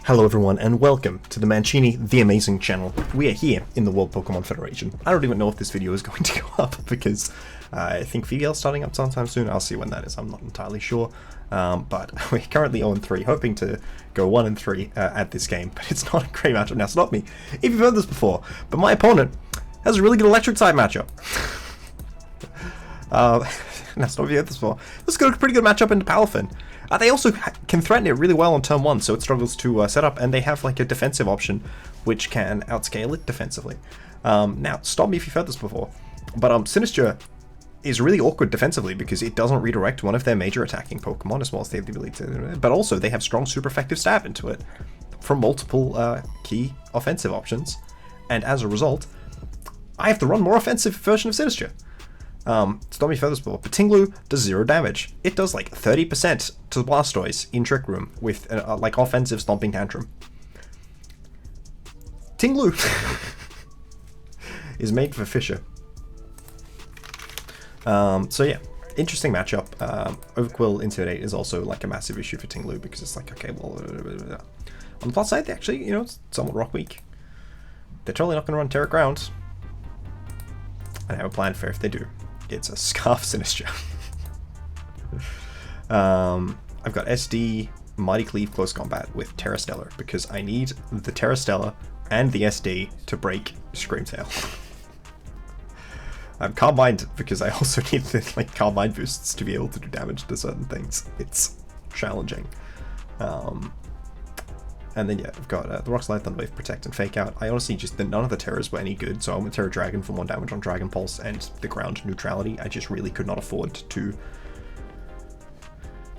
Hello everyone and welcome to the Mancini the Amazing channel. We are here in the World Pokemon Federation. I don't even know if this video is going to go up because I think VGL is starting up sometime soon. I'll see when that is, I'm not entirely sure. But we're currently 0-3, hoping to go 1-3 at this game, but it's not a great matchup. Now stop me if you've heard this before, but my opponent has a really good electric type matchup. Now stop if you heard this before. This has got a pretty good matchup into Palafin. They also can threaten it really well on turn 1, so it struggles to set up, and they have like a defensive option which can outscale it defensively. Now, stop me if you've heard this before, but Sinistcha is really awkward defensively because it doesn't redirect one of their major attacking Pokemon, as well as they have the ability to, but also they have strong super effective stab into it from multiple key offensive options, and as a result, I have to run more offensive version of Sinistcha. Stop me further before, but Tinglu does 0 damage. It does like 30% to Blastoise in Trick Room with like offensive Stomping Tantrum. Tinglu is made for Fisher. So yeah, interesting matchup. Overquill Intimidate is also like a massive issue for Tinglu because it's like, okay, well, on the plus side, they actually, you know, it's somewhat rock weak. They're totally not going to run Terra Ground. I have a plan for if they do. It's a Scarf Sinistcha. I've got SD, Mighty Cleave, Close Combat with Terra Stellar because I need the Terra Stellar and the SD to break Screamtail. I'm Carbined because I also need the like Carbine boosts to be able to do damage to certain things. It's challenging. And then yeah, I've got the Rock Slide, Thunder Wave, Protect, and Fake Out. I honestly just, none of the Terras were any good, so I went Terra Dragon for 1 damage on Dragon Pulse and the ground neutrality. I just really could not afford to,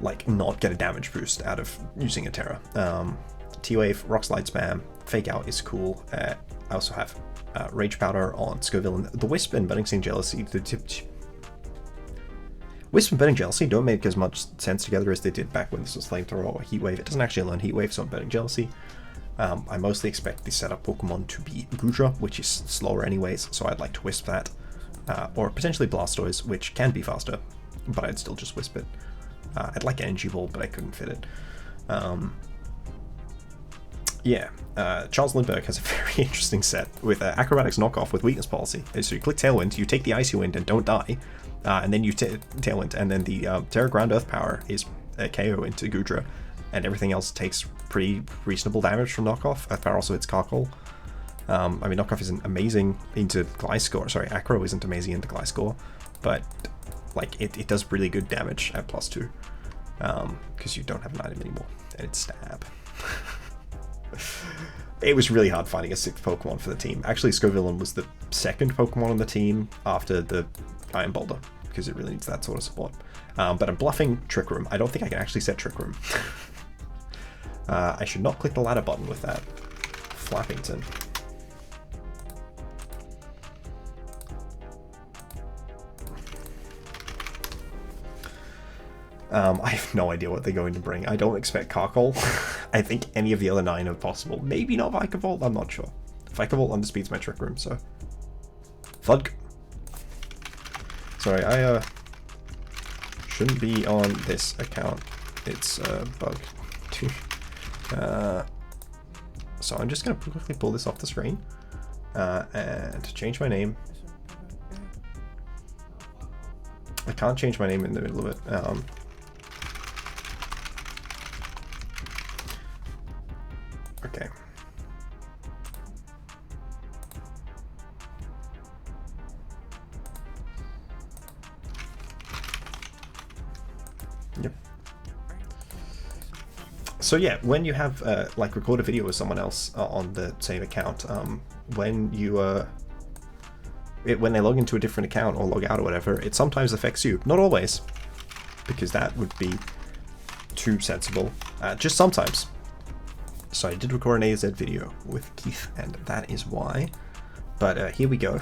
like, not get a damage boost out of using a Terra. T-Wave, Rock Slide Spam, Fake Out is cool. I also have Rage Powder on Scoville, and the Wisp and Budding Jealousy. Wisp and Burning Jealousy don't make as much sense together as they did back when this was Flamethrower or Heat Wave. It doesn't actually learn Heat Wave, so I'm Burning Jealousy. I mostly expect the setup Pokemon to be Goodra, which is slower anyways, so I'd like to Wisp that. Or potentially Blastoise, which can be faster, but I'd still just Wisp it. I'd like Energy Ball, but I couldn't fit it. Charles Lindbergh has a very interesting set with Acrobatics Knockoff with Weakness Policy. So you click Tailwind, you take the Icy Wind and don't die, and then you Tailwind, and then the Terra Ground Earth Power is a KO into Goodra, and everything else takes pretty reasonable damage from Knockoff. Earth Power also hits Carkol. I mean, Knockoff isn't amazing into Gliscor, sorry, Acro isn't amazing into Gliscor, but like it does really good damage at +2, because you don't have an item anymore, and it's Stab. It was really hard finding a 6th Pokemon for the team. Actually, Scovillain was the 2nd Pokemon on the team after the Iron Boulder, because it really needs that sort of support. But I'm bluffing Trick Room. I don't think I can actually set Trick Room. I should not click the ladder button with that. Flappington. I have no idea what they're going to bring. I don't expect Carkol. I think any of the other 9 are possible. Maybe not Vikavolt, I'm not sure. Vikavolt underspeeds my Trick Room, so... Thud. Sorry, I shouldn't be on this account. It's a bug. So I'm just going to quickly pull this off the screen and change my name. I can't change my name in the middle of it. Okay. Yep. So yeah, when you have like record a video with someone else on the same account, when you when they log into a different account or log out or whatever, it sometimes affects you. Not always, because that would be too sensible. Just sometimes. So I did record an AZ video with Keith, and that is why. But here we go.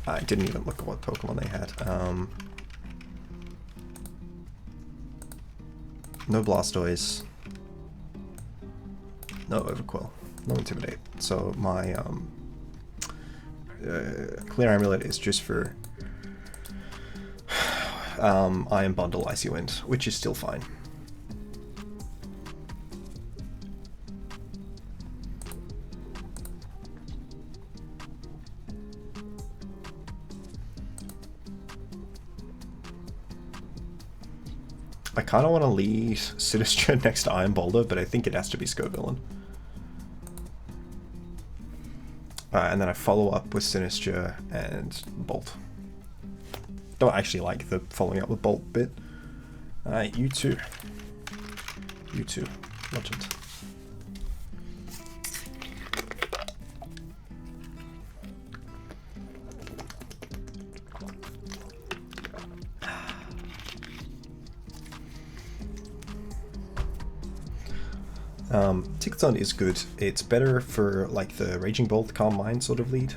I didn't even look at what Pokemon they had. No Blastoise. No Overquill. No Intimidate. So my Clear Amulet is just for Iron Bundle Icy Wind, which is still fine. I kind of want to lead Sinistra next to Iron Boulder, but I think it has to be Scovillain. And then I follow up with Sinistra and Bolt. Don't actually like the following up with Bolt bit. You two. You two. Legend. Tickathon is good. It's better for like the Raging Bolt, Calm Mind sort of lead.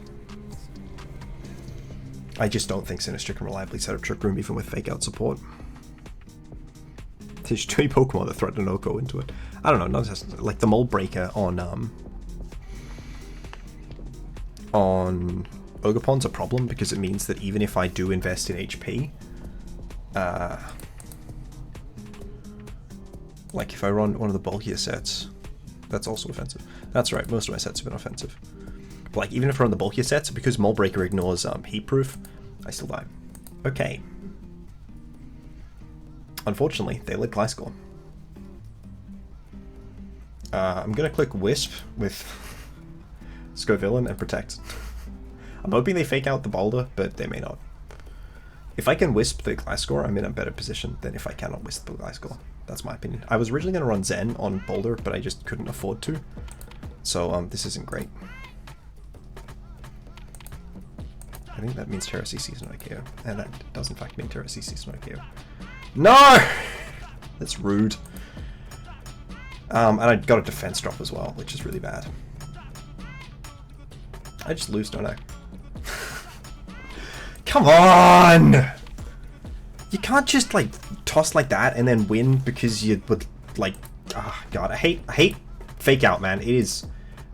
I just don't think Sinistra can reliably set up Trick Room even with Fake Out support. There's too many Pokemon that threaten an Oko into it. I don't know, not just like the Mold Breaker on Ogerpon's a problem because it means that even if I do invest in HP, like if I run one of the bulkier sets, that's also offensive. That's right, most of my sets have been offensive. But like even if I run the bulkier sets, because Mold Breaker ignores Heat Proof, I still die. Okay. Unfortunately, they lit Gliscor. I'm gonna click Wisp with Scovillain and Protect. I'm hoping they fake out the Boulder, but they may not. If I can Wisp the Gliscor, I'm in a better position than if I cannot Wisp the Gliscor. That's my opinion. I was originally going to run Zen on Boulder, but I just couldn't afford to. So this isn't great. I think that means Terra CC's not KO. And that does in fact mean Terra CC's not KO. No! That's rude. And I got a defense drop as well, which is really bad. I just lose, don't I? Come on! You can't just like toss like that and then win because you would like, God, I hate Fake Out, man. It is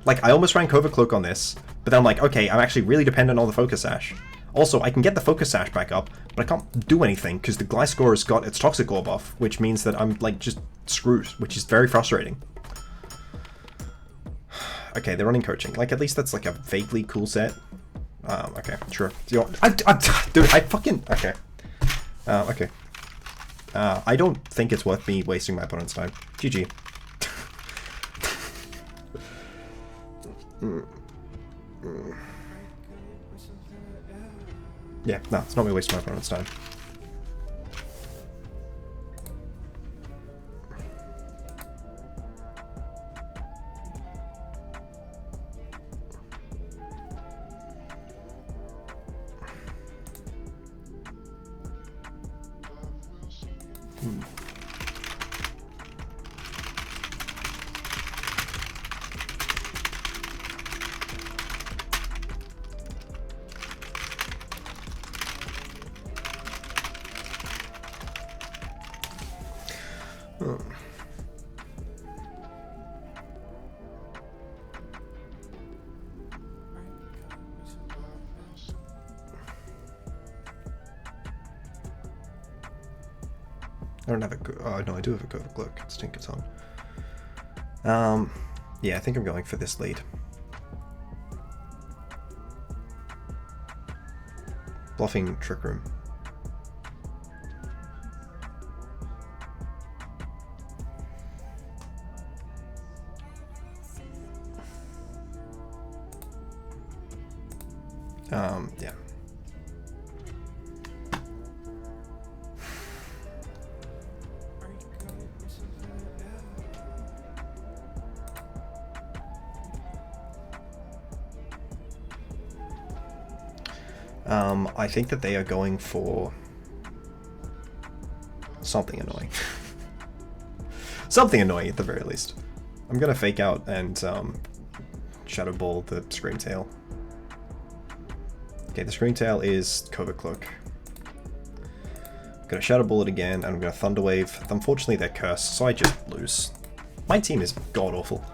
like, I almost ran Covert Cloak on this, but then I'm like, okay, I'm actually really dependent on the Focus Sash. Also, I can get the Focus Sash back up, but I can't do anything because the Gliscor has got its Toxic Ore buff, which means that I'm like just screwed, which is very frustrating. Okay, they're running Coaching. Like, at least that's like a vaguely cool set. Okay, sure. Dude, I fucking... Okay. Okay. I don't think it's worth me wasting my opponent's time. GG. Yeah, no, it's not me wasting my opponent's time. I don't have a... Oh, no, I do have a Covert Cloak. It's Tinkerton. Yeah, I think I'm going for this lead. Bluffing Trick Room. Yeah. I think that they are going for something annoying. Something annoying at the very least. I'm gonna Fake Out and Shadow Ball the Screamtail. Okay, the Screamtail is Covert Cloak. I'm gonna Shadow Ball it again, and I'm gonna Thunder Wave. Unfortunately, they're cursed, so I just lose. My team is god awful.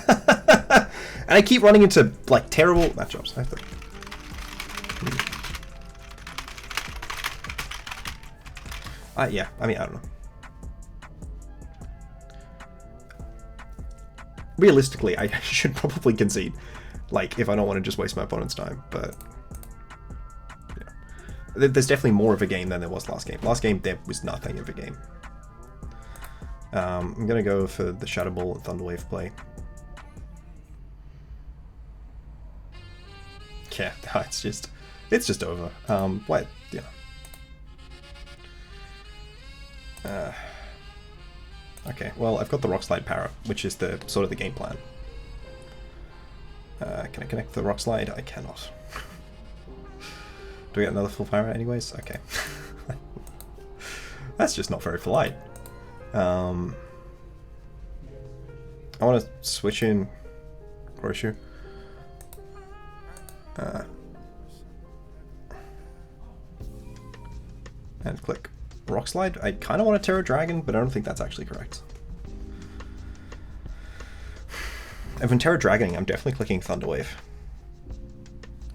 And I keep running into like terrible matchups. I have to... Yeah, I mean, I don't know. Realistically, I should probably concede, like, if I don't want to just waste my opponent's time, but yeah. There's definitely more of a game than there was last game. Last game, there was nothing of a game. I'm going to go for the Shadow Ball and Thunder Wave play. Yeah, it's just over. What? Yeah. Okay, well, I've got the Rock Slide Para, which is the sort of the game plan. Can I connect the Rock Slide? I cannot. Do we get another full Para anyways? Okay. That's just not very polite. I want to switch in Horseshoe. And click Rock Slide. I kind of want a Terra Dragon, but I don't think that's actually correct. If I'm Terra Dragoning, I'm definitely clicking Thunder Wave.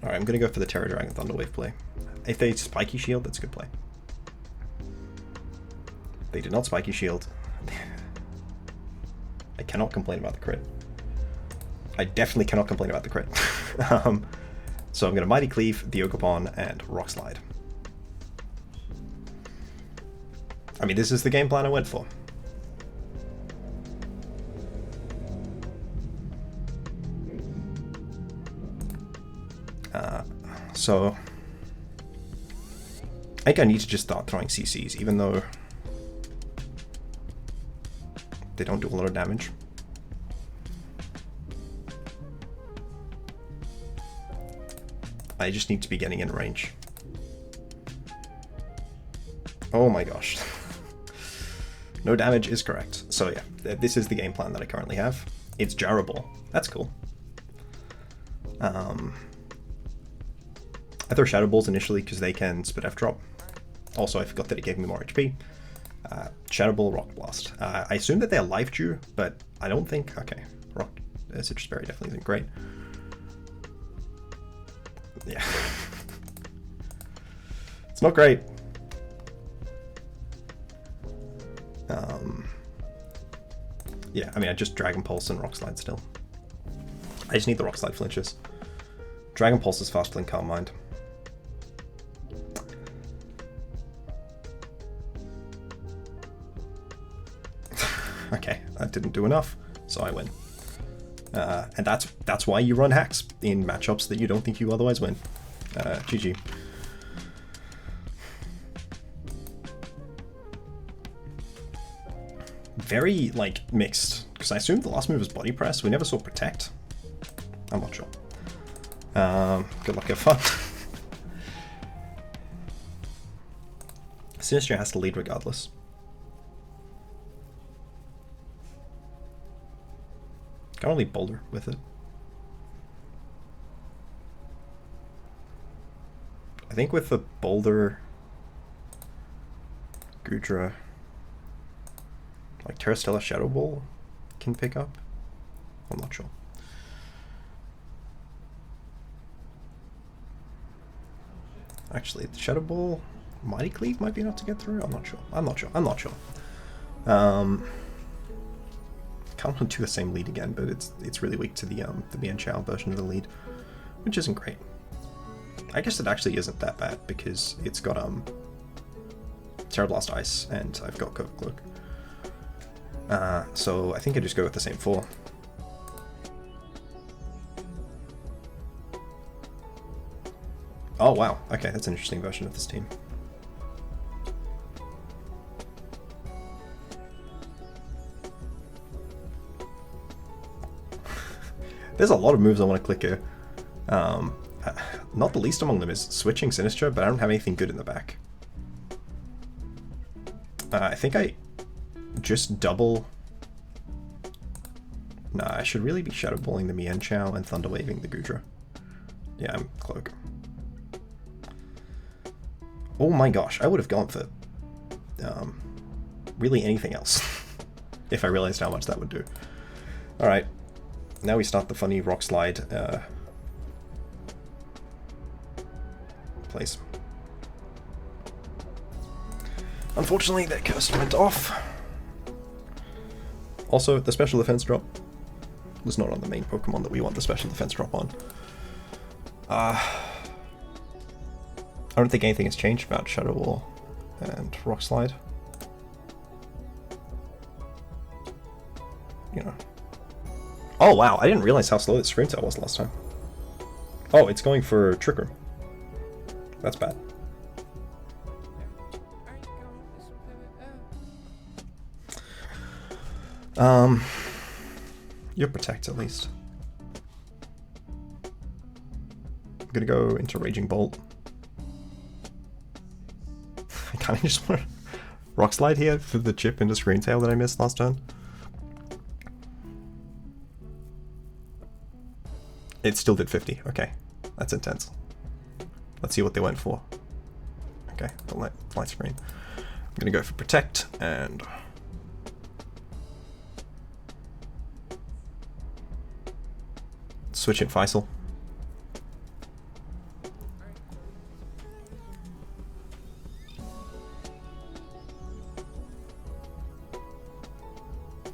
Alright, I'm going to go for the Terra Dragon Thunder Wave play. If they Spiky Shield, that's a good play. They did not Spiky Shield. I cannot complain about the crit. I definitely cannot complain about the crit. So I'm going to Mighty Cleave, the Ogerpon, and Rock Slide. I mean, this is the game plan I went for. So I think I need to just start throwing CCs, even though they don't do a lot of damage. I just need to be getting in range. Oh my gosh. No damage is correct. So yeah, this is the game plan that I currently have. It's Jarable. That's cool. I throw Shadow Balls initially because they can spit F drop. Also, I forgot that it gave me more HP. Shadow Ball, Rock Blast. I assume that they're Life Dew, but I don't think... Okay, Rock Citrus Berry definitely isn't great. Yeah. It's not great. Yeah, I mean, I just Dragon Pulse and Rock Slide still. I just need the Rock Slide flinches. Dragon Pulse is faster than Calm Mind. Okay, that didn't do enough, so I win. And that's why you run hacks in matchups that you don't think you otherwise win. GG. Very, like, mixed, because I assumed the last move was Body Press. We never saw Protect. I'm not sure. Good luck, have fun. Sinistcha has to lead regardless. Can only Boulder with it. I think with the Boulder, Goodra, like Terrastella Shadow Ball can pick up. I'm not sure. Actually, the Shadow Ball, Mighty Cleave might be enough to get through. I'm not sure. I'm not sure. I'm not sure. Can't want to do the same lead again, but it's really weak to the Mienshao version of the lead, which isn't great. I guess it actually isn't that bad because it's got Terra Blast Ice and I've got Cover Cloak. So I think I just go with the same 4. Oh wow, okay, that's an interesting version of this team. There's a lot of moves I want to click here. Not the least among them is switching Sinistcha, but I don't have anything good in the back. I think I just double... Nah, I should really be Shadow Balling the Mienshao and Thunder Waving the Goodra. Yeah, I'm Cloak. Oh my gosh, I would have gone for really anything else if I realized how much that would do. Alright, now we start the funny Rock Slide place. Unfortunately, that curse went off. Also, the special defense drop was not on the main Pokemon that we want the special defense drop on. I don't think anything has changed about Shadow Wall and Rock Slide. You know. Oh wow, I didn't realize how slow the Screen Tail was last time. Oh, it's going for Trick Room. That's bad. You're Protect at least. I'm gonna go into Raging Bolt. I kinda just want to Rock Slide here for the chip into Screen Tail that I missed last turn. It still did 50, okay. That's intense. Let's see what they went for. Okay, the light screen. I'm gonna go for Protect and switch in Faisal.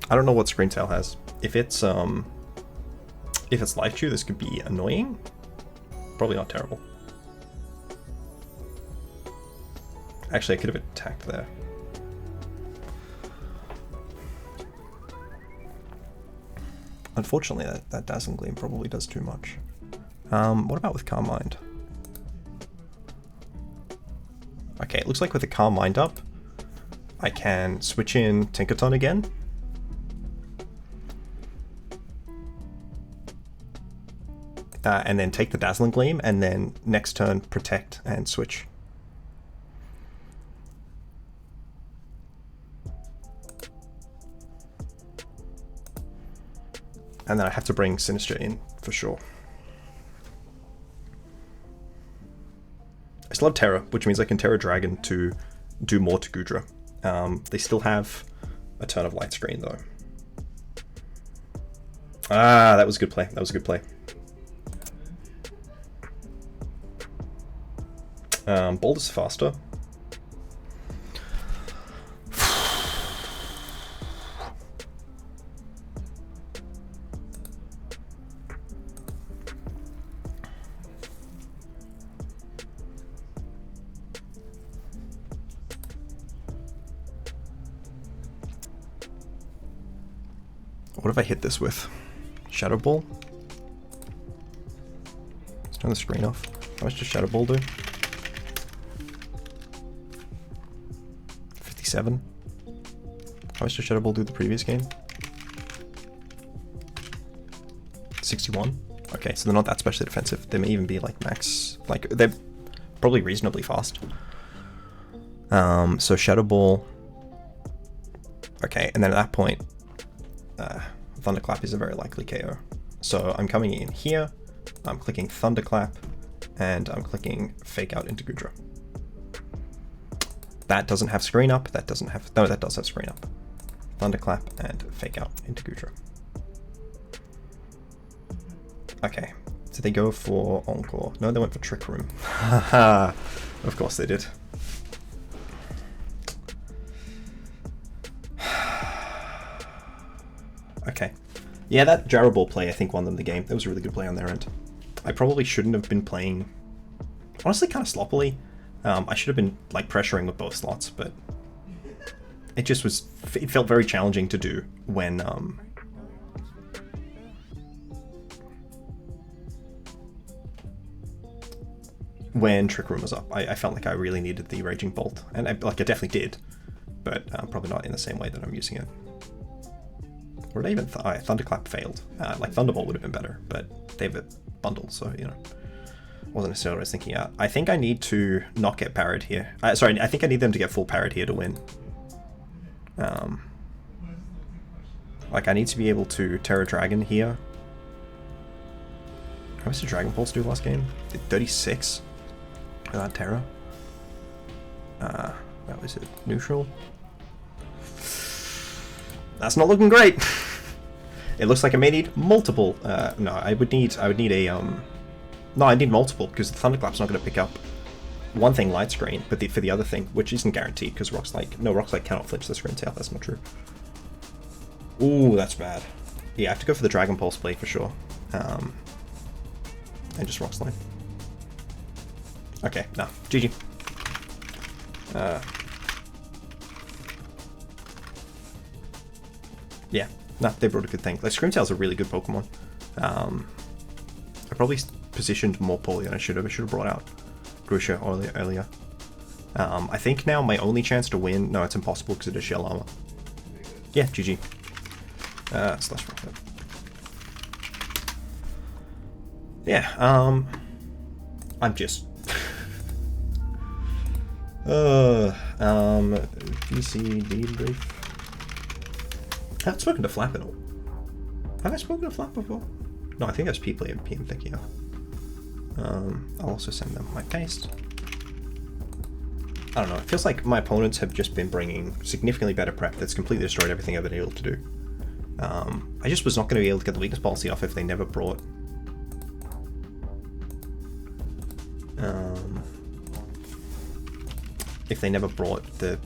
I don't know what Screen Tail has. If it's Life Chew, this could be annoying. Probably not terrible. Actually, I could have attacked there. Unfortunately, that Dazzling Gleam probably does too much. What about with Calm Mind? Okay, it looks like with the Calm Mind up, I can switch in Tinkaton again. And then take the Dazzling Gleam, and then next turn Protect and switch. And then I have to bring Sinister in for sure. I still have Terra, which means I can Terra Dragon to do more to Gudra. They still have a turn of Light Screen though. Ah, that was a good play. That was a good play. Bolt is faster. What if I hit this with Shadow Ball? Let's turn the screen off. How much does Shadow Ball do? 57. How much did Shadow Ball do the previous game? 61. Okay, so they're not that specially defensive. They may even be like max, like they're probably reasonably fast. So Shadow Ball. Okay, and then at that point, Thunderclap is a very likely KO. So I'm coming in here, I'm clicking Thunderclap, and I'm clicking Fake Out into Gudra. That doesn't have screen up, that doesn't have, no, that does have screen up. Thunderclap and Fake Out into Gudra. Okay, so they go for Encore. No, they went for Trick Room. Haha, of course they did. Okay. Yeah, that Jarrow Ball play I think won them the game. That was a really good play on their end. I probably shouldn't have been playing, honestly, kind of sloppily. I should have been like pressuring with both slots, but it just was, it felt very challenging to do when Trick Room was up. I felt like I really needed the Raging Bolt, and I definitely did, but probably not in the same way that I'm using it. Or did I even Thunderclap failed. Like Thunderbolt would have been better, but they have it bundled, so you know, wasn't necessarily what I was thinking out. I think I need to not get parried here. Sorry, I think I need them to get full parried here to win. Like I need to be able to Terra Dragon here. How much did Dragon Pulse do last game? Did 36 without Terra. That was it. Neutral. That's not looking great. It looks like I may need multiple. No, I would need a no, I need multiple because the Thunderclap's not going to pick up one thing light screen, but for the other thing, which isn't guaranteed because Rock Slide cannot flinch the screen tail. That's not true. Ooh, that's bad. Yeah, I have to go for the Dragon Pulse Blade for sure. And just Rock Slide. Okay, no, GG. Yeah, no, they brought a good thing. Like, Screamtail's a really good Pokemon. I probably positioned more poorly than I should have. I should have brought out Grusha earlier. I think now my only chance to win... No, it's impossible because it is Shell Armor. Yeah, GG. Slash Rocket. Yeah, I'm just... VC debrief. I haven't spoken to Flap at all. Have I spoken to Flap before? No, I think that's PokeaimMD I'm thinking of. I'll also send them my paste. I don't know, it feels like my opponents have just been bringing significantly better prep that's completely destroyed everything I've been able to do. I just was not going to be able to get the weakness policy off if they never brought... the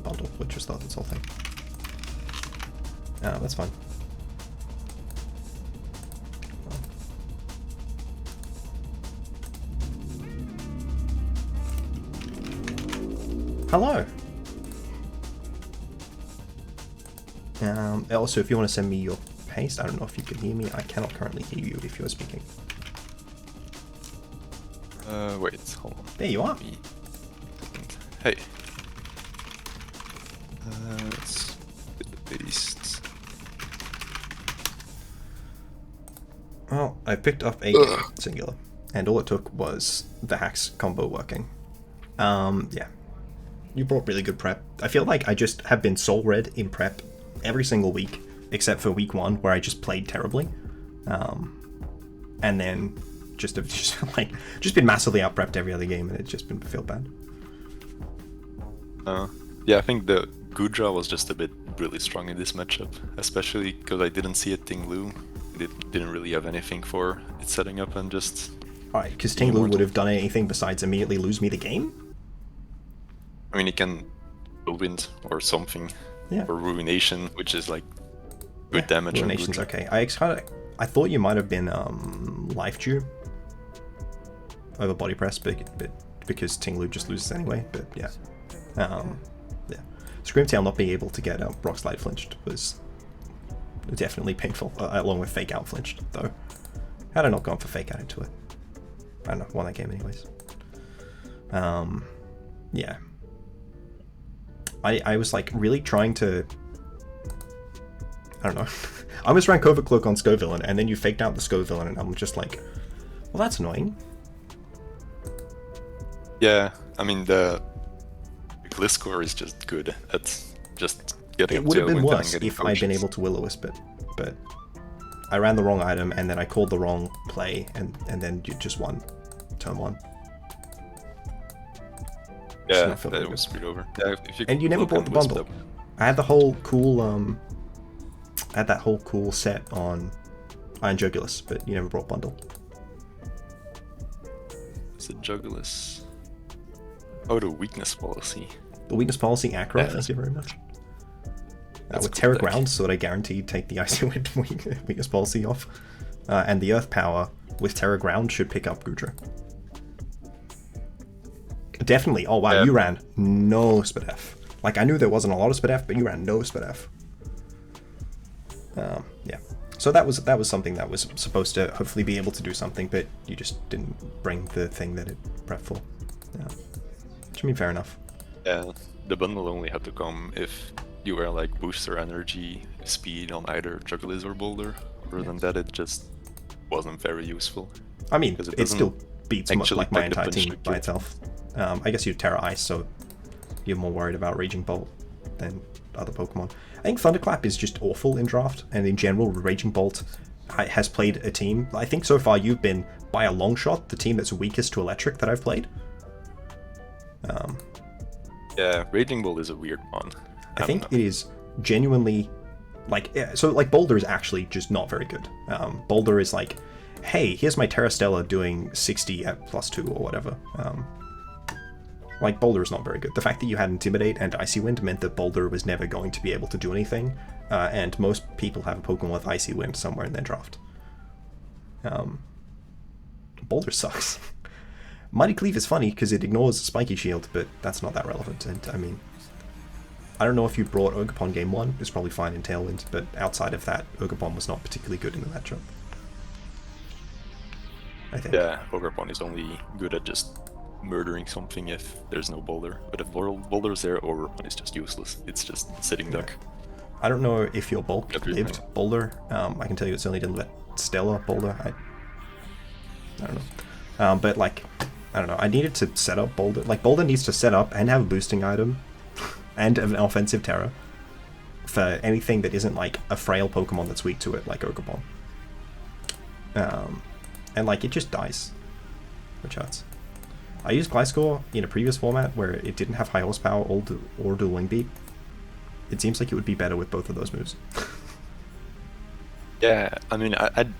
bundle, which was this whole thing. That's fine. Hello! Also, if you want to send me your paste, I don't know if you can hear me. I cannot currently hear you if you're speaking. Wait, hold on. There you are. Hey. Let's get the paste. Well, I picked up a game, singular, and all it took was the hacks combo working. Yeah. You brought really good prep. I feel like I just have been soul red in prep every single week, except for week 1, where I just played terribly. And then just been massively out prepped every other game, and it's just been feel bad. Yeah, I think the Gudra was just a bit really strong in this matchup, especially because I didn't see a Tinglu. It didn't really have anything for its setting up and just... Alright, because Tinglu would have done anything besides immediately lose me the game? I mean, he can Whirlwind or something, yeah. Or Ruination, which is like good damage. Ruination's okay. I thought you might have been Life Dew over Body Press, but because Tinglu just loses anyway. But yeah, yeah. Screamtail not being able to get Rock Slide flinched was definitely painful, along with Fake Out flinched though. Had I not gone for Fake Out into it, I don't know, won that game anyways. Yeah. I was like really trying to... I don't know. I was trying Covert Cloak on Scovillain, and then you faked out the Scovillain, and I'm just like, well, that's annoying. Yeah, I mean, the Gliscor is just good at just getting It would have been worse if I'd been able to Will-O-Wisp it, but I ran the wrong item, and then I called the wrong play, and then you just won turn 1. Yeah, that was screwed over. Yeah, and you never brought the bundle. I had the whole cool, I had that whole cool set on Iron Jugulis, but you never brought bundle. It's a Jugulis. Oh, the weakness policy. The weakness policy, Acro, thank you very much. With Terra Ground, so that I guaranteed take the Icy Wind weakness policy off. And the Earth Power with Terra Ground should pick up Gudra. Definitely. Oh wow, yeah. You ran no SpDef. Like, I knew there wasn't a lot of SpDef, but you ran no SpDef. Yeah. So that was something that was supposed to hopefully be able to do something, but you just didn't bring the thing that it prepped for. Yeah. Which I mean, fair enough. Yeah, the bundle only had to come if you were like booster energy speed on either Jugulis or Boulder. Other than that, it just wasn't very useful. I mean, it still beats much like my entire team by itself. I guess you're Terra Ice, so you're more worried about Raging Bolt than other Pokemon. I think Thunderclap is just awful in draft, and in general, Raging Bolt has played a team. I think so far you've been, by a long shot, the team that's weakest to Electric that I've played. Yeah, Raging Bolt is a weird one. I think it is genuinely, like, so like Boulder is actually just not very good. Boulder is like, hey, here's my Terra Stella doing 60 at +2 or whatever. Like, Boulder is not very good. The fact that you had Intimidate and Icy Wind meant that Boulder was never going to be able to do anything, and most people have a Pokemon with Icy Wind somewhere in their draft. Boulder sucks. Mighty Cleave is funny because it ignores Spiky Shield, but that's not that relevant. And I mean, I don't know if you brought Ogerpon game 1, it's probably fine in Tailwind, but outside of that, Ogerpon was not particularly good in the matchup. I think. Yeah, Ogerpon is only good at just murdering something if there's no Boulder. But if Boulder's there, Ogerpon is just useless. It's just sitting duck. I don't know if your bulk lived Boulder. I can tell you it certainly didn't let Stella Boulder. I don't know. But like, I don't know. I needed to set up Boulder. Like, Boulder needs to set up and have a boosting item and an offensive terror for anything that isn't like a frail Pokemon that's weak to it, like Ogerpon. And like, it just dies, which hurts. I used Gliscor in a previous format where it didn't have high horsepower or dual wing beat. It seems like it would be better with both of those moves. Yeah, I mean, I had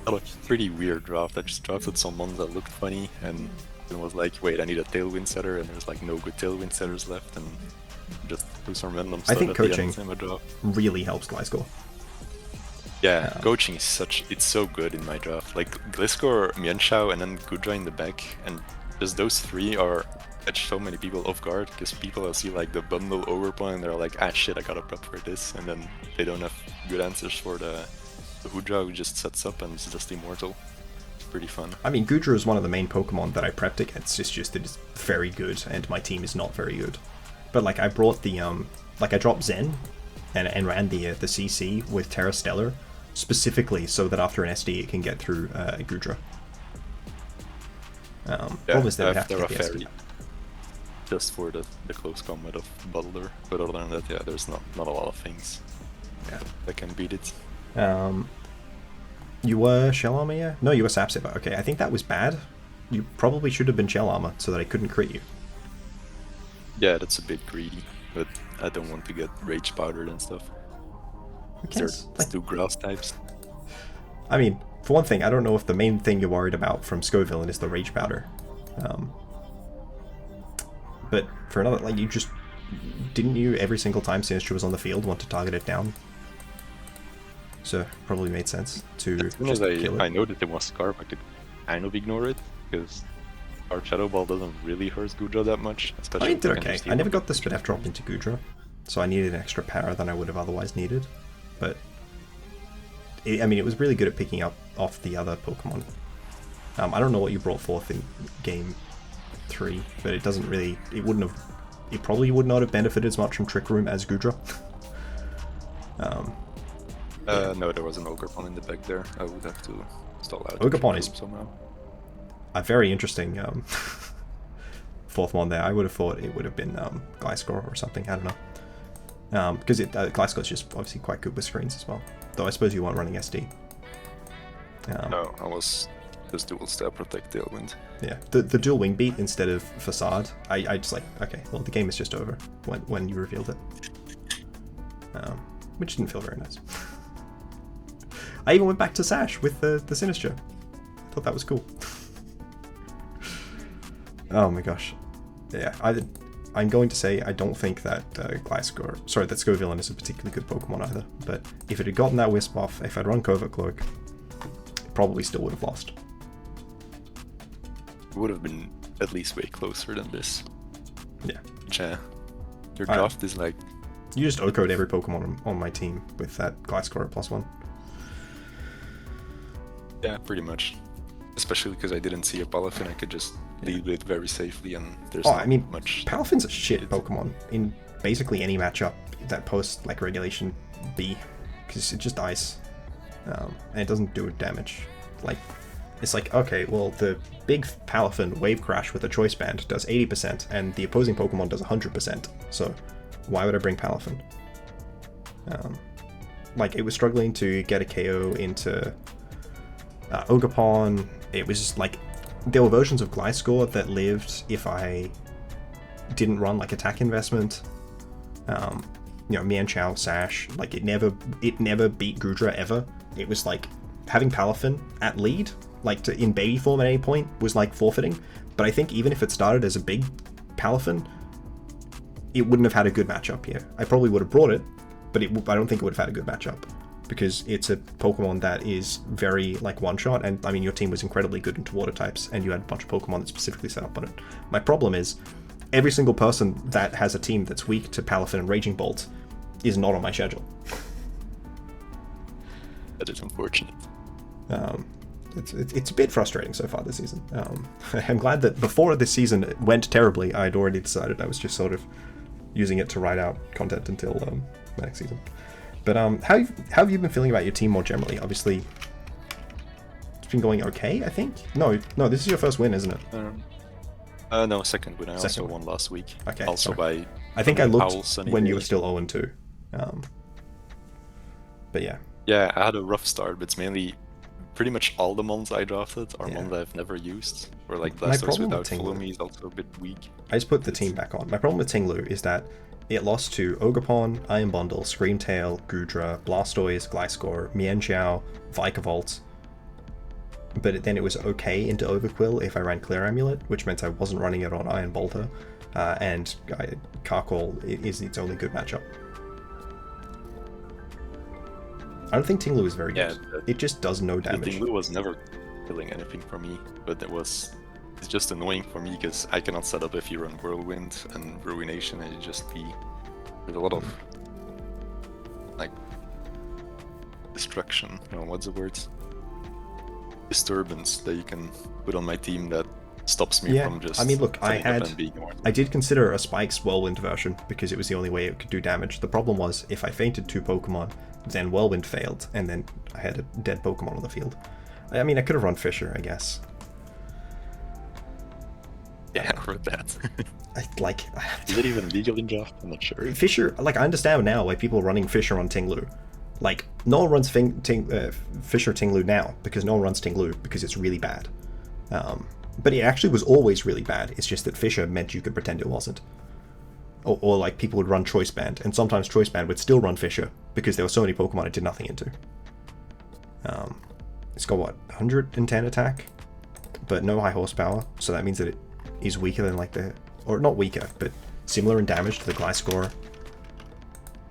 a pretty weird draft. I just drafted someone that looked funny and then was like, wait, I need a Tailwind setter, and there's like no good Tailwind setters left, and just do some random stuff. I think at coaching the end of my draft really helps Gliscor. Yeah, coaching is it's so good in my draft. Like Gliscor, Mienshao, and then Gudra in the back, and just those three are catch so many people off guard because people will see like the bundle Ogerpon and they're like, ah shit, I gotta prep for this, and then they don't have good answers for the Gudra who just sets up and is just immortal. It's pretty fun. I mean, Gudra is one of the main Pokemon that I prepped against. It's just that it's very good and my team is not very good. But like, I brought the like I dropped Zen and ran the CC with Terra Stellar specifically so that after an SD it can get through Gudra. What was that? After a fairy, just for the close combat of Boulder. But other than that, yeah, there's not a lot of things that can beat it. You were Shell Armor, yeah? No, you were Sap Sipper. Okay, I think that was bad. You probably should have been Shell Armor so that I couldn't crit you. Yeah, that's a bit greedy, but I don't want to get Rage Powdered and stuff. There's two grass types. I mean, for one thing, I don't know if the main thing you're worried about from Scoville is the Rage Powder. But for another, like, didn't you every single time Sinistcha was on the field want to target it down? So probably made sense to just kill it. I know that it was Scarf, I could kind of ignore it because our Shadow Ball doesn't really hurt Gudra that much. Especially I did okay. I never got the Spinef drop into Gudra, so I needed an extra power than I would have otherwise needed. But I mean, it was really good at picking up off the other Pokemon. I don't know what you brought forth in Game 3, but it doesn't really. It probably would not have benefited as much from Trick Room as Gudra. No, there was an Ogerpon in the back there. I would have to stall out. Ogerpon is somehow a very interesting fourth one there. I would have thought it would have been Gliscor or something. I don't know. Because Gliscor is just obviously quite good with screens as well. Though I suppose you weren't running SD. No, I was just dual stab protect Tailwind. Yeah, the dual wing beat instead of facade. I just like, okay, well the game is just over when you revealed it. Which didn't feel very nice. I even went back to Sash with the Sinistcha. I thought that was cool. Oh my gosh. Yeah, I'm going to say I don't think that that Scoville is a particularly good Pokemon either, but if it had gotten that Wisp off, if I'd run Covert Cloak, it probably still would have lost. It would have been at least way closer than this. Yeah. Your draft is like... You just O-code every Pokemon on my team with that Gliscor at +1. Yeah, pretty much. Especially because I didn't see a Palafin, I could just lead it very safely, and there's not much. Palafin's a shit Pokemon in basically any matchup that posts like Regulation B, because it just dies, and it doesn't do damage. Like, it's like, okay, well, the big Palafin Wave Crash with a Choice Band does 80%, and the opposing Pokemon does 100%, so why would I bring Palafin? Like, it was struggling to get a KO into Ogerpon. It was just like, there were versions of Gliscor that lived if I didn't run like attack investment. Mienshao, Sash, like it never beat Gudra ever. It was like having Palafin at lead, like in baby form at any point, was like forfeiting. But I think even if it started as a big Palafin, it wouldn't have had a good matchup here. I probably would have brought it, but I don't think it would have had a good matchup, because it's a Pokemon that is very like one-shot, and I mean your team was incredibly good into water types, and you had a bunch of Pokemon that specifically set up on it. My problem is, every single person that has a team that's weak to Palafin and Raging Bolt is not on my schedule. That is unfortunate. It's a bit frustrating so far this season. I'm glad that before this season went terribly, I'd already decided I was just sort of using it to write out content until the next season. But how have you been feeling about your team more generally? Obviously, it's been going okay, I think. No, this is your first win, isn't it? No, second win. I also won last week. Okay. Also sorry. by. I think I looked when you were still 0-2. But yeah. Yeah, I had a rough start, but it's mainly pretty much all the mons I drafted are mons I've never used. Or like Blastoise without Follow Me is also a bit weak. I just put the team back on. My problem with Tinglu is that it lost to Ogerpon, Iron Bundle, Screamtail, Goodra, Blastoise, Gliscor, Mienshao, Vikavolt. But then it was okay into Overquill if I ran Clear Amulet, which meant I wasn't running it on Iron Bolter. And Carkol is its only good matchup. I don't think Tinglu is very good. It just does no damage. Tinglu was never killing anything for me, but it's just annoying for me because I cannot set up if you run Whirlwind and Ruination, and there's a lot of like destruction. What's the word? Disturbance that you can put on my team that stops me from just. I mean, look, I did consider a Spike's Whirlwind version because it was the only way it could do damage. The problem was if I fainted 2 Pokemon, then Whirlwind failed, and then I had a dead Pokemon on the field. I mean, I could have run Fisher, I guess. Yeah, I heard that. Is it even legal in draft? I'm not sure. Fisher, I understand now why people are running Fisher on Tinglu. Like, no one runs Fisher Tinglu now, because no one runs Tinglu, because it's really bad. But it actually was always really bad. It's just that Fisher meant you could pretend it wasn't. Or like, people would run Choice Band, and sometimes Choice Band would still run Fisher, because there were so many Pokemon it did nothing into. It's got, what, 110 attack? But no high horsepower, so that means that it is weaker than, like, or not weaker, but similar in damage to the Gliscor,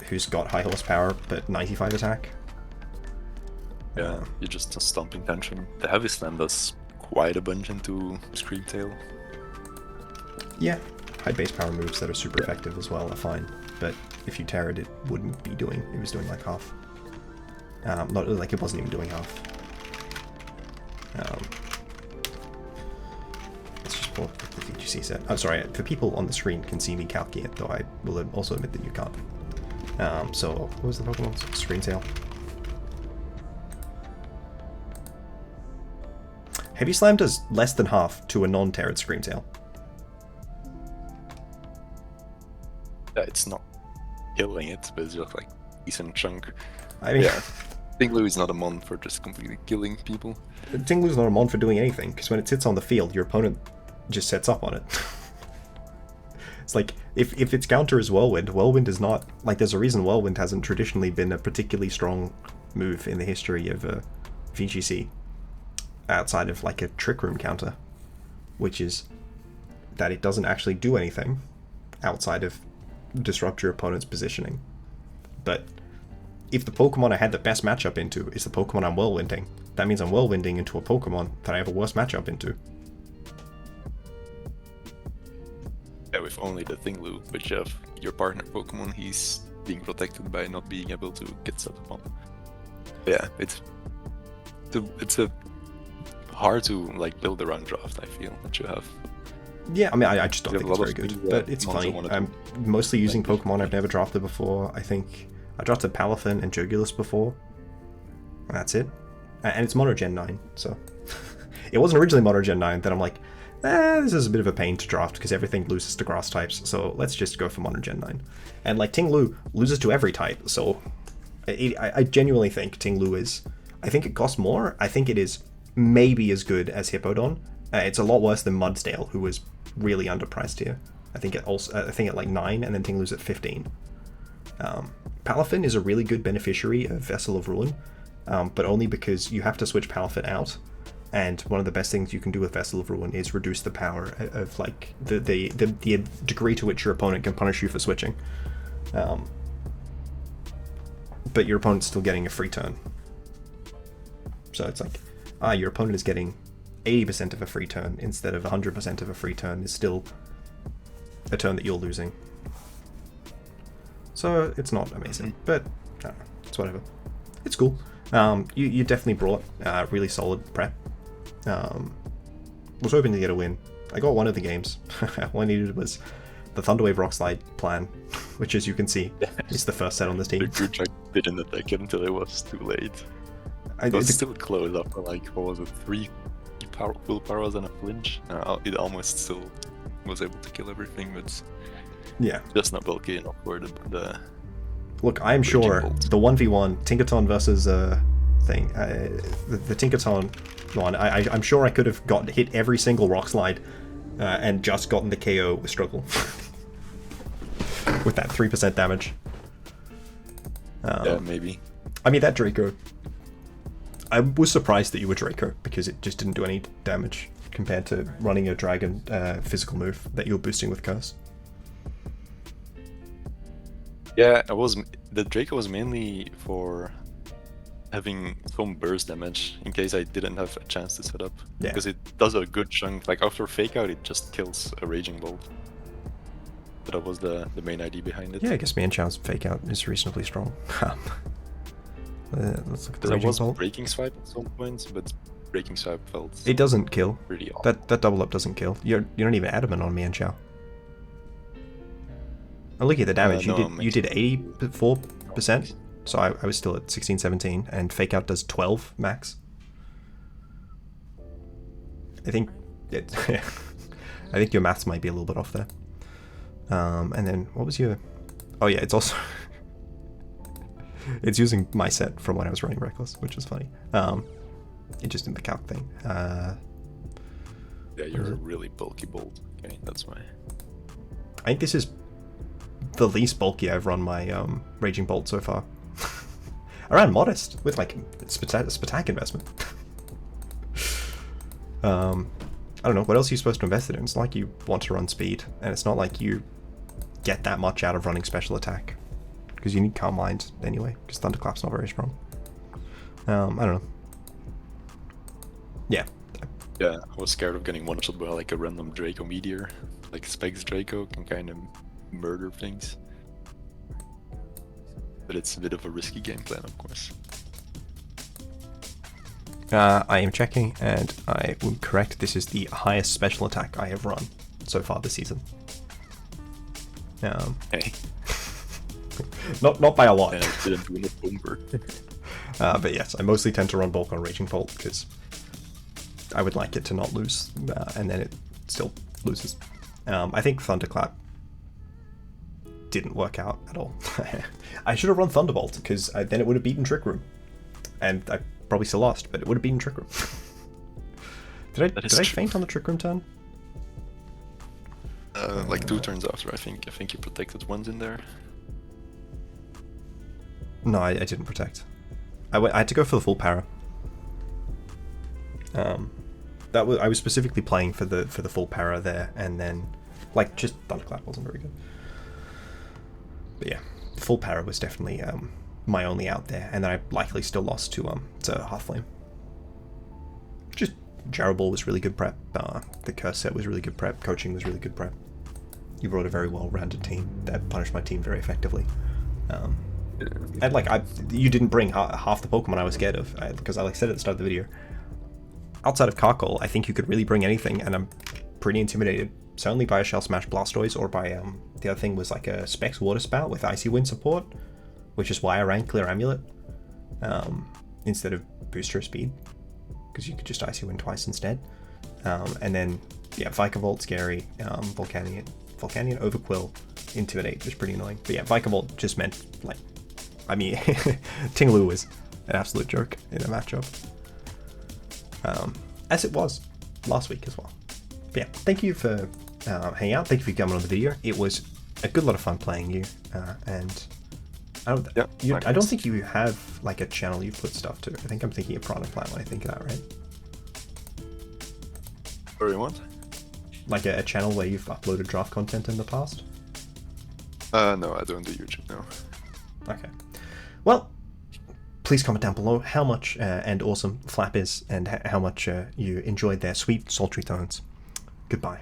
who's got high horsepower, but 95 attack. Yeah, you're just a stomping tantrum. The Heavy Slam does quite a bunch into Screamtail. Yeah, high base power moves that are super effective as well are fine, but if you tear it, it wouldn't be doing, it was doing like half. Not like it wasn't even doing half. Let's just pull up the VGC set. I'm sorry, for people on the screen can see me calculate it, though I will also admit that you can't. So, what was the Pokemon? Screamtail. Heavy Slam does less than half to a non-teared Screamtail. It's not killing it, but it's just like a decent chunk. I mean, Tinglu is not a mon for just completely killing people. Tinglu's not a mon for doing anything, because when it sits on the field, your opponent just sets up on it. It's like, if its counter is Whirlwind is not, like, there's a reason Whirlwind hasn't traditionally been a particularly strong move in the history of VGC, outside of, like, a Trick Room counter, which is that it doesn't actually do anything outside of disrupt your opponent's positioning. But if the Pokemon I had the best matchup into is the Pokemon I'm Whirlwinding, that means I'm Whirlwinding into a Pokemon that I have a worse matchup into. Yeah, with only the Tinglu, but you have your partner Pokemon, he's being protected by not being able to get set upon. Yeah, it's a hard to like build around draft, I feel, that you have. Yeah, I mean, I just don't think it's very good, but it's fine. I'm mostly using Pokemon I've never drafted before. I think I drafted Palafin and Jogulus before. That's it. And it's Mono Gen 9, so... It wasn't originally Mono Gen 9, then I'm like, this is a bit of a pain to draft because everything loses to grass types, so let's just go for Mono Gen 9. And, like, Tinglu loses to every type, so... I genuinely think Tinglu is... I think it costs more. I think it is maybe as good as Hippowdon. It's a lot worse than Mudsdale, who was really underpriced here. I think at like 9, and then Tinglu's at 15. Palafin is a really good beneficiary of Vessel of Ruin, but only because you have to switch Palafin out, And one of the best things you can do with Vessel of Ruin is reduce the power of like the degree to which your opponent can punish you for switching. But your opponent's still getting a free turn. So it's like, your opponent is getting 80% of a free turn instead of 100% of a free turn is still a turn that you're losing. So it's not amazing, but I don't know, it's whatever. It's cool. You definitely brought really solid prep. Was hoping to get a win. I got one of the games. All I needed was the Thunderwave Rock Slide plan, which, as you can see, is the first set on this team. The good track didn't attack it until it was too late. It was still close after like, what was it, 3 full powers and a flinch. It almost still was able to kill everything, but yeah, just not bulky enough for the Look, I'm sure the 1v1 Tinkaton versus thing, the Tinkaton one, I'm sure I could have hit every single Rock Slide and just gotten the KO with struggle. With that 3% damage. Yeah, maybe. I mean, that Draco, I was surprised that you were Draco, because it just didn't do any damage compared to running a dragon physical move that you were boosting with Curse. Yeah, the Draco was mainly for having some burst damage in case I didn't have a chance to set up. Yeah. Because it does a good chunk, like after Fake Out it just kills a Raging Bolt. So that was the main idea behind it. Yeah, I guess Mienshao's Fake Out is reasonably strong. Let's look at the There Raging was Bolt. Breaking Swipe at some points, but Breaking Swipe felt It doesn't kill. really off. That double up doesn't kill. You're not even adamant on Mienshao. Oh, look at the damage. No, you did 84%, so I was still at 16, 17, and Fake Out does 12 max. I think I think your maths might be a little bit off there. And then what was your? Oh yeah, it's also it's using my set from when I was running Reckless, which is funny. It just in the calc thing. Yeah, you're a really bulky bolt. Okay, that's why. I think this is the least bulky I've run my Raging Bolt so far. I ran Modest with like Spatak investment. I don't know, what else are you supposed to invest it in? It's not like you want to run speed, and it's not like you get that much out of running special attack, because you need Calm Mind anyway, because Thunderclap's not very strong. I don't know. Yeah. Yeah, I was scared of getting one-shot by like a random Draco Meteor. Like Specs Draco can kind of murder things. But it's a bit of a risky game plan, of course. I am checking, and I am correct. This is the highest special attack I have run so far this season. Hey. not by a lot. And I didn't win a bumper. But yes, I mostly tend to run bulk on Raging Bolt because I would like it to not lose, and then it still loses. I think Thunderclap didn't work out at all. I should have run Thunderbolt, because then it would have beaten Trick Room. And I probably still lost, but it would have beaten Trick Room. Did I faint on the Trick Room turn? Like 2 turns after, I think. I think you protected once in there. No, I didn't protect. I had to go for the full para. I was specifically playing for the full para there, and then like just Thunderclap wasn't very good. But yeah, full para was definitely my only out there, and then I likely still lost to Halflame. Just Jaraball was really good prep. The Curse set was really good prep. Coaching was really good prep. You brought a very well-rounded team that punished my team very effectively. And like you didn't bring half the Pokemon I was scared of, because I said at the start of the video. Outside of Carkol, I think you could really bring anything, and I'm pretty intimidated. Certainly by a Shell Smash Blastoise, or by the other thing was like a Specs Water Spout with Icy Wind support, which is why I ran Clear Amulet instead of Booster Speed, because you could just Icy Wind twice instead. And then yeah, Vikavolt, Scary, Volcanion, Overquill, Intimidate was pretty annoying. But yeah, Vikavolt just meant like, I mean, Tingaloo was an absolute joke in a matchup. As it was last week as well. But yeah, thank you for hanging out. Thank you for coming on the video. It was a good lot of fun playing you, and I don't think you have like a channel you put stuff to. I think I'm thinking of Piranha Plant when I think of that, right? Sorry, what? Like a channel where you've uploaded draft content in the past? No, I don't do YouTube now. Okay. Well, please comment down below how much and awesome Flap is and how much you enjoyed their sweet, sultry tones. Goodbye.